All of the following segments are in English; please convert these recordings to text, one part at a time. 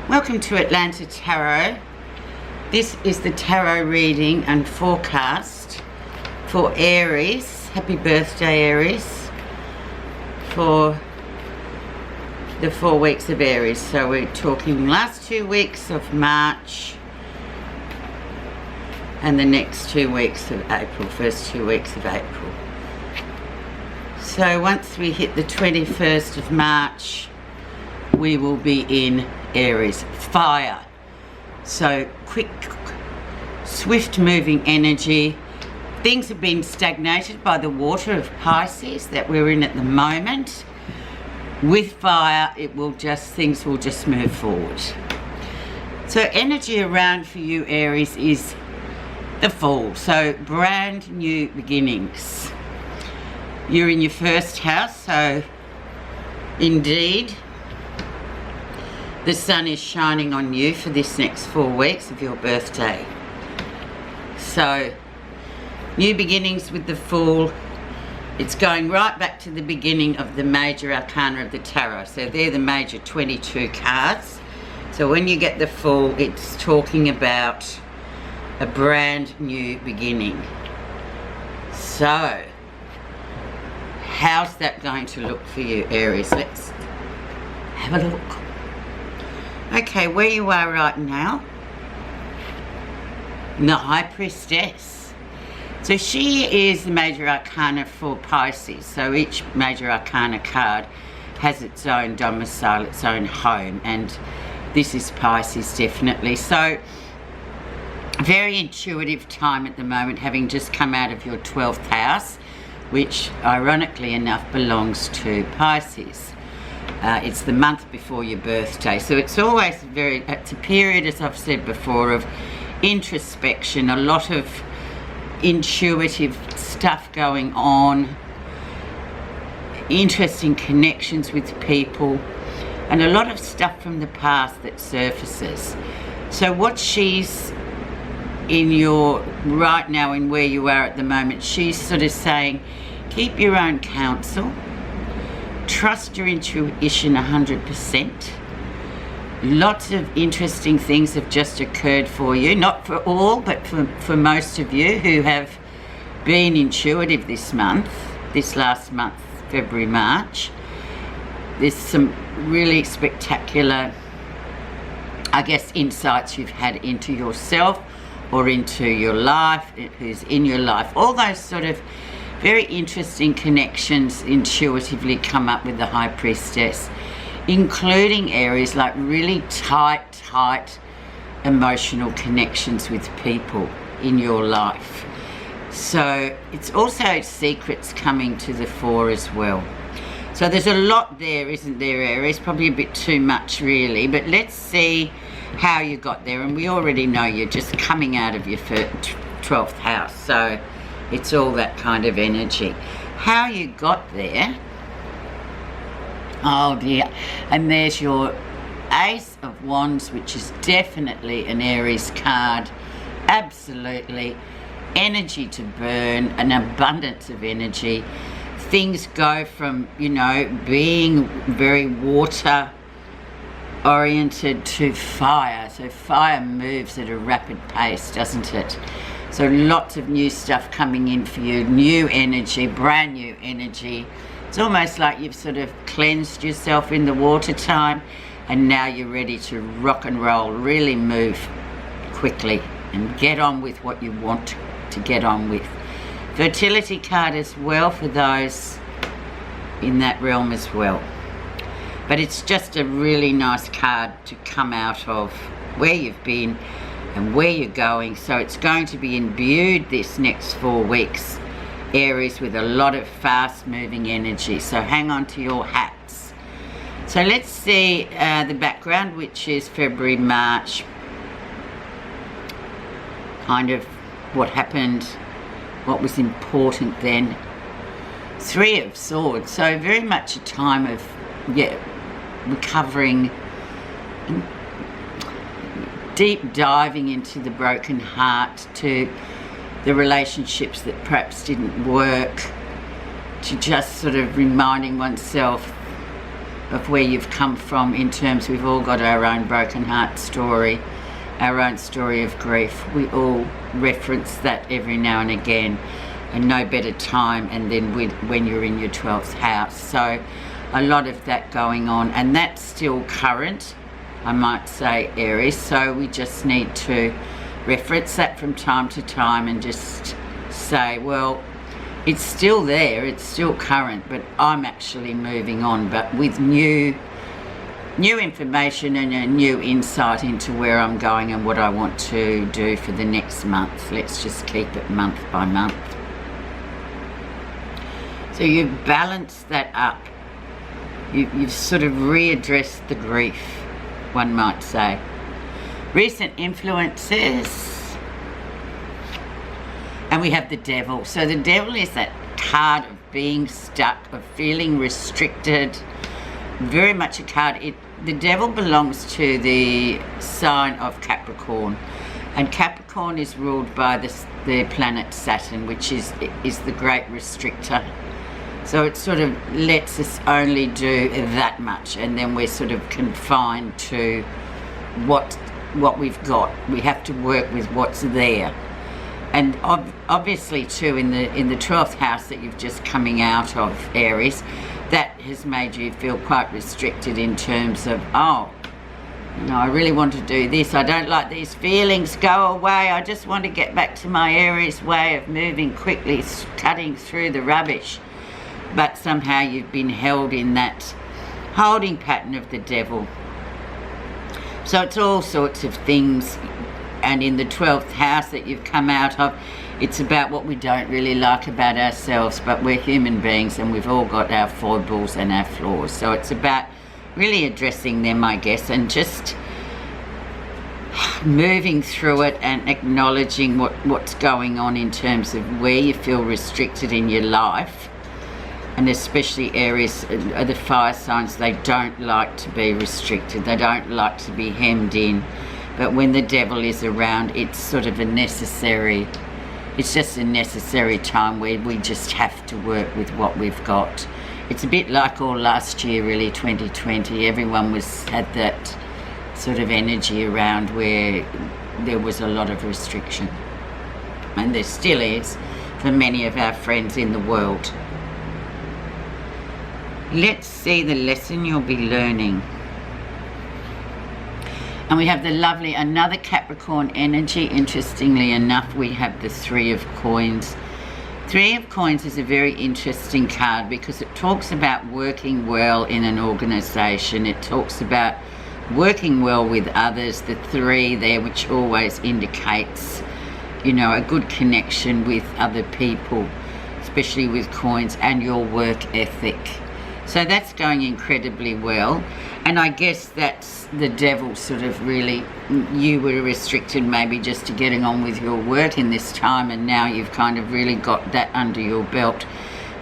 Welcome to Atlanta Tarot. This is the tarot reading and forecast for Aries. Happy birthday, Aries. For the 4 weeks of Aries. So we're talking last 2 weeks of March and the next 2 weeks of April, first 2 weeks of April. So once we hit the 21st of March, we will be in Aries, fire. So quick, swift moving energy. Things have been stagnated by the water of Pisces that we're in at the moment. With fire, things will just move forward. So energy around for you, Aries, is the Fool. So brand new beginnings. You're in your first house, so indeed the sun is shining on you for this next 4 weeks of your birthday. So new beginnings with the Fool. It's going right back to the beginning of the major arcana of the tarot. So they're the major 22 cards. So when you get the Fool, it's talking about a brand new beginning. So how's that going to look for you, Aries? Let's have a look. Okay, where you are right now, the High Priestess. So she is the major arcana for Pisces. So each major arcana card has its own domicile, its own home, and this is Pisces definitely. So very intuitive time at the moment, having just come out of your 12th house, which ironically enough belongs to Pisces. It's the month before your birthday, so it's always it's a period, as I've said before, of introspection, a lot of intuitive stuff going on, interesting connections with people, and a lot of stuff from the past that surfaces. So what she's right now in where you are at the moment, she's sort of saying, keep your own counsel, trust your intuition 100%. Lots of interesting things have just occurred for you, not for all, but for most of you who have been intuitive this last month, February, March. There's some really spectacular, I guess, insights you've had into yourself or into your life, who's in your life. All those sort of very interesting connections intuitively come up with the High Priestess, including Aries, like really tight emotional connections with people in your life. So it's also secrets coming to the fore as well. So there's a lot there, isn't there, Aries? Probably a bit too much really, but let's see how you got there. And we already know you're just coming out of your 12th house, so it's all that kind of energy. How you got there, oh dear. And there's your Ace of Wands, which is definitely an Aries card. Absolutely. Energy to burn, an abundance of energy. Things go from, being very water oriented to fire. So fire moves at a rapid pace, doesn't it? So lots of new stuff coming in for you, new energy, brand new energy. It's almost like you've sort of cleansed yourself in the water time, and now you're ready to rock and roll, really move quickly and get on with what you want to get on with. Fertility card as well for those in that realm as well. But it's just a really nice card to come out of where you've been and where you're going. So it's going to be imbued this next 4 weeks, Aries, with a lot of fast moving energy. So hang on to your hats. So let's see the background, which is February, March, kind of what happened, what was important then. 3 of Swords, so very much a time of recovering, deep diving into the broken heart, to the relationships that perhaps didn't work, to just sort of reminding oneself of where you've come from, in terms we've all got our own broken heart story, our own story of grief. We all reference that every now and again, and no better time and then when you're in your 12th house. So a lot of that going on, and that's still current, I might say, Aries. So we just need to reference that from time to time and just say, well, it's still there, it's still current, but I'm actually moving on, but with new information and a new insight into where I'm going and what I want to do for the next month. Let's just keep it month by month. So you've balanced that up. You've sort of readdressed the grief, one might say. Recent influences. And we have the devil. So the devil is that card of being stuck, of feeling restricted. Very much a card. The devil belongs to the sign of Capricorn. And Capricorn is ruled by the planet Saturn, which is the great restrictor. So it sort of lets us only do that much, and then we're sort of confined to what we've got. We have to work with what's there. And obviously too, in the 12th house that you've just coming out of, Aries, that has made you feel quite restricted in terms of, oh, you know, I really want to do this, I don't like these feelings, go away, I just want to get back to my Aries way of moving quickly, cutting through the rubbish. But somehow you've been held in that holding pattern of the devil. So it's all sorts of things. And in the 12th house that you've come out of, it's about what we don't really like about ourselves, but we're human beings and we've all got our foibles and our flaws. So it's about really addressing them, I guess, and just moving through it and acknowledging what's going on in terms of where you feel restricted in your life. And especially Aries, the fire signs, they don't like to be restricted. They don't like to be hemmed in. But when the devil is around, it's sort of it's just a necessary time where we just have to work with what we've got. It's a bit like all last year, really, 2020. Everyone had that sort of energy around where there was a lot of restriction. And there still is for many of our friends in the world. Let's see the lesson you'll be learning. And we have the lovely, another Capricorn energy. Interestingly enough, we have the Three of Coins. Three of Coins is a very interesting card because it talks about working well in an organization. It talks about working well with others. The three there, which always indicates, you know, a good connection with other people, especially with coins, and your work ethic. So that's going incredibly well. And I guess that's the devil sort of really, you were restricted maybe just to getting on with your work in this time, and now you've kind of really got that under your belt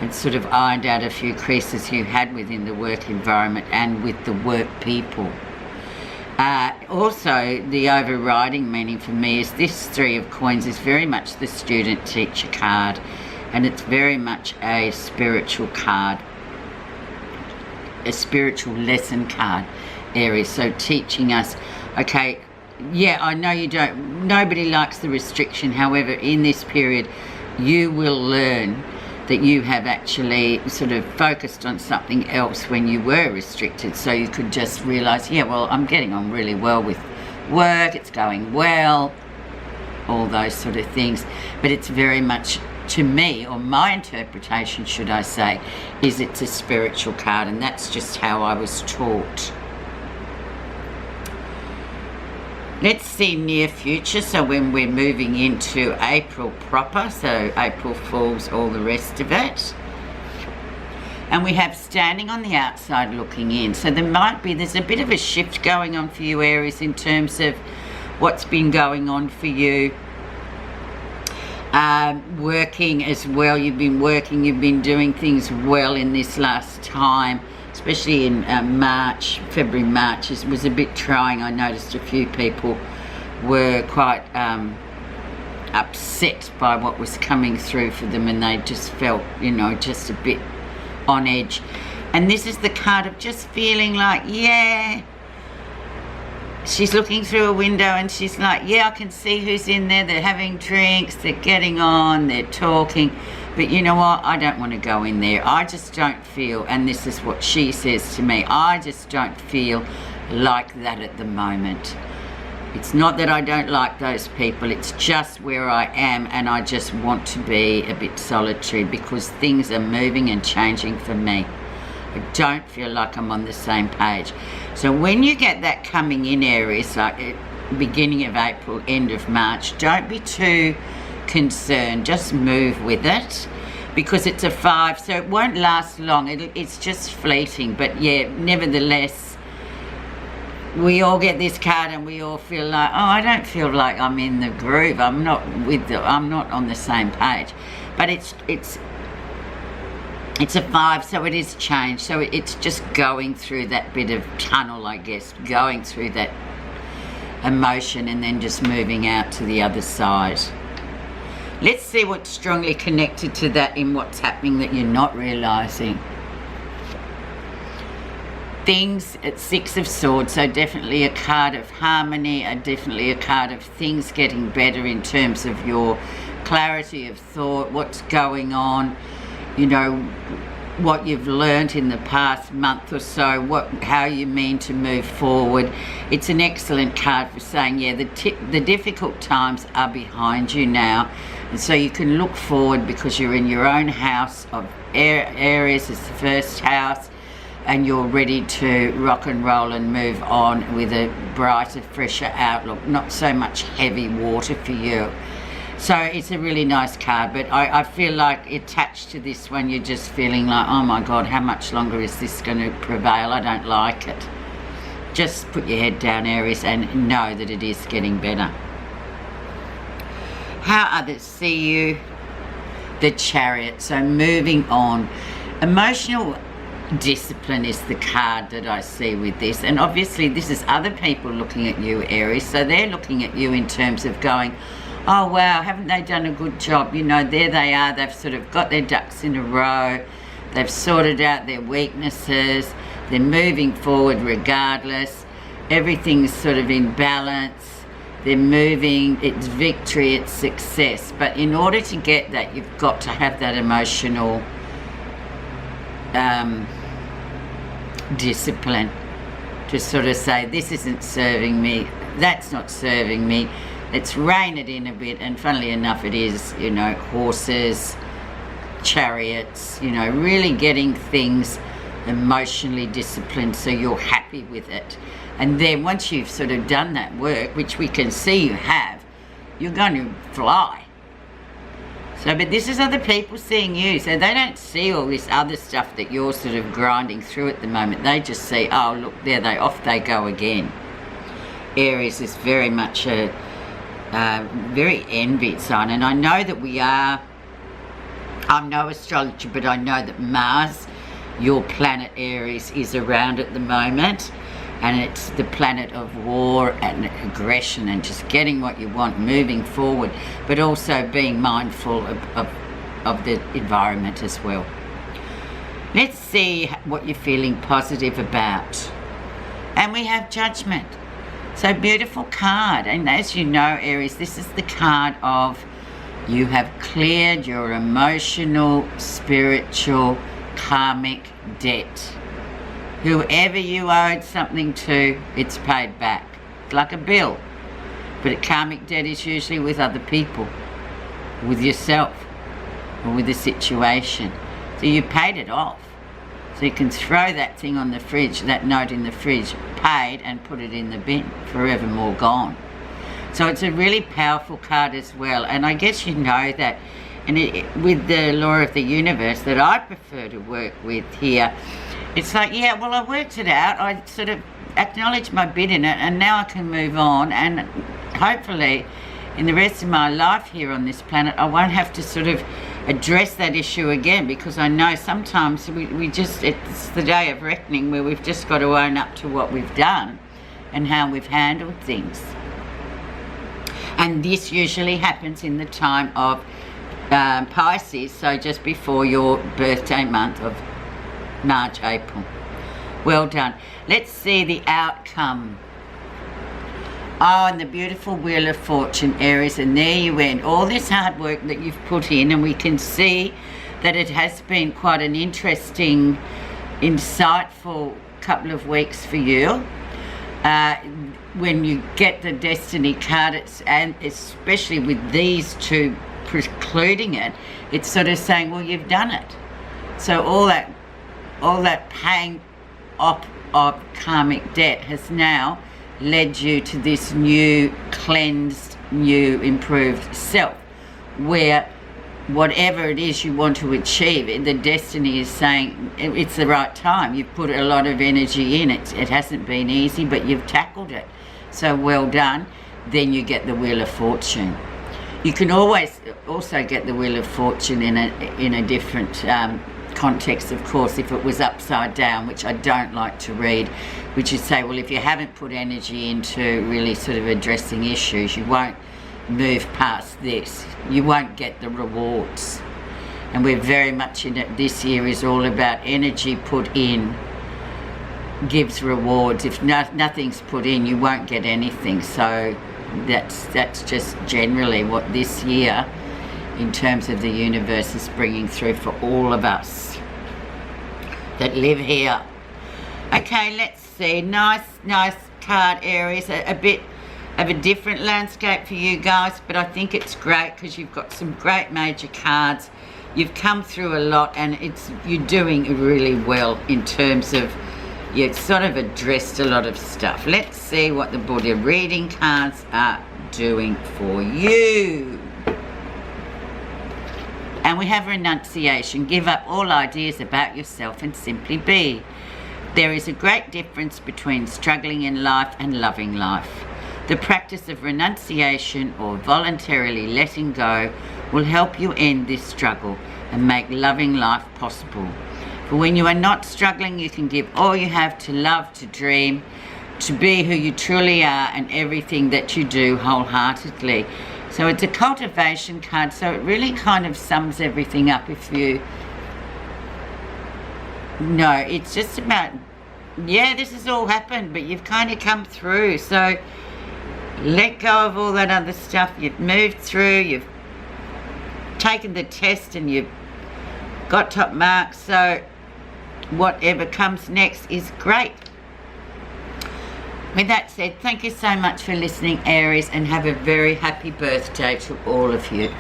and sort of ironed out a few creases you had within the work environment and with the work people. Also, the overriding meaning for me is this Three of Coins is very much the student teacher card, and it's very much a spiritual card. A spiritual lesson card, Aries. So teaching us, okay, yeah, I know nobody likes the restriction. However, in this period, you will learn that you have actually sort of focused on something else when you were restricted. So you could just realize, yeah, well, I'm getting on really well with work, it's going well, all those sort of things. But it's very much, to me, or my interpretation, should I say, is it's a spiritual card, and that's just how I was taught. Let's see near future, so when we're moving into April proper, so April Fools, all the rest of it. And we have standing on the outside looking in. So there's a bit of a shift going on for you, Aries, in terms of what's been going on for you. Working as well, you've been doing things well in this last time, especially in February, March. It was a bit trying. I noticed a few people were quite upset by what was coming through for them, and they just felt, you know, just a bit on edge. And this is the card of just feeling like, yeah. She's looking through a window and she's like, yeah, I can see who's in there. They're having drinks, they're getting on, they're talking. But you know what? I don't want to go in there. I just don't feel, and this is what she says to me, I just don't feel like that at the moment. It's not that I don't like those people. It's just where I am, and I just want to be a bit solitary because things are moving and changing for me. I don't feel like I'm on the same page. So when you get that coming in, Aries, like beginning of April, end of March, don't be too concerned. Just move with it, because it's a 5, so it won't last long. It's just fleeting. But yeah, nevertheless, we all get this card and we all feel like, oh, I don't feel like I'm in the groove. I'm not on the same page. But it's a 5, so it is change. So it's just going through that bit of tunnel, I guess, going through that emotion and then just moving out to the other side. Let's see what's strongly connected to that in what's happening that you're not realising. Things at 6 of Swords, so definitely a card of harmony, definitely a card of things getting better in terms of your clarity of thought, what's going on, you know, what you've learned in the past month or so, how you mean to move forward. It's an excellent card for saying, yeah, the difficult times are behind you now, and so you can look forward because you're in your own house of Aries is the first house, and you're ready to rock and roll and move on with a brighter, fresher outlook, not so much heavy water for you. So it's a really nice card, but I feel like attached to this one, you're just feeling like, oh my God, how much longer is this going to prevail? I don't like it. Just put your head down, Aries, and know that it is getting better. How others see you, the Chariot. So moving on. Emotional discipline is the card that I see with this, and obviously this is other people looking at you, Aries, so they're looking at you in terms of going, oh wow, haven't they done a good job? You know, there they are, they've sort of got their ducks in a row, they've sorted out their weaknesses, they're moving forward regardless, everything's sort of in balance, they're moving, it's victory, it's success. But in order to get that, you've got to have that emotional discipline to sort of say, this isn't serving me, that's not serving me. Let's rein it in a bit. And funnily enough, it is, you know, horses, chariots, you know, really getting things emotionally disciplined so you're happy with it. And then once you've sort of done that work, which we can see you have, you're going to fly. So, but this is other people seeing you, so they don't see all this other stuff that you're sort of grinding through at the moment. They just see, oh look, there off they go again. Aries is very much a very envied sign, and I know that I'm no astrologer, but I know that Mars, your planet Aries, is around at the moment, and it's the planet of war and aggression and just getting what you want, moving forward, but also being mindful of the environment as well. Let's see what you're feeling positive about. And we have Judgment. So beautiful card, and as you know, Aries, this is the card of you have cleared your emotional, spiritual, karmic debt. Whoever you owed something to, it's paid back. It's like a bill, but a karmic debt is usually with other people, with yourself, or with a situation. So you paid it off. So you can throw that thing on the fridge, that note in the fridge, paid, and put it in the bin, forevermore gone. So it's a really powerful card as well. And I guess you know that, and with the law of the universe that I prefer to work with here, it's like, yeah, well, I worked it out. I sort of acknowledged my bit in it, and now I can move on. And hopefully, in the rest of my life here on this planet, I won't have to sort of address that issue again, because I know sometimes we just, it's the day of reckoning where we've just got to own up to what we've done and how we've handled things. And this usually happens in the time of Pisces, so just before your birthday month of March, April. Well done. Let's see the outcome. Oh, and the beautiful Wheel of Fortune, Aries, and there you went. All this hard work that you've put in, and we can see that it has been quite an interesting, insightful couple of weeks for you. When you get the Destiny card, and especially with these two precluding it, it's sort of saying, well, you've done it. So all that paying off of karmic debt has now led you to this new, cleansed, new, improved self, where whatever it is you want to achieve, the Destiny is saying it's the right time. You've put a lot of energy in it. It hasn't been easy, but you've tackled it. So well done. Then you get the Wheel of Fortune. You can always also get the Wheel of Fortune in a different context, of course, if it was upside down, which I don't like to read, which is say, well, if you haven't put energy into really sort of addressing issues, you won't move past this. You won't get the rewards. And we're very much in it. This year is all about energy put in gives rewards. If nothing's put in, you won't get anything. So that's just generally what this year, in terms of the universe, is bringing through for all of us that live here. Okay, let's see. Nice card, Aries. A bit of a different landscape for you guys, but I think it's great because you've got some great major cards. You've come through a lot, and you're doing really well in terms of you've sort of addressed a lot of stuff. Let's see what the Buddha reading cards are doing for you. And we have renunciation. Give up all ideas about yourself and simply be. There is a great difference between struggling in life and loving life. The practice of renunciation, or voluntarily letting go, will help you end this struggle and make loving life possible. For when you are not struggling, you can give all you have to love, to dream, to be who you truly are, and everything that you do wholeheartedly. So it's a cultivation card, so it really kind of sums everything up. If you no, it's just about, yeah, this has all happened, but you've kind of come through. So let go of all that other stuff. You've moved through, you've taken the test, and you've got top marks. So whatever comes next is great. With that said, thank you so much for listening, Aries, and have a very happy birthday to all of you.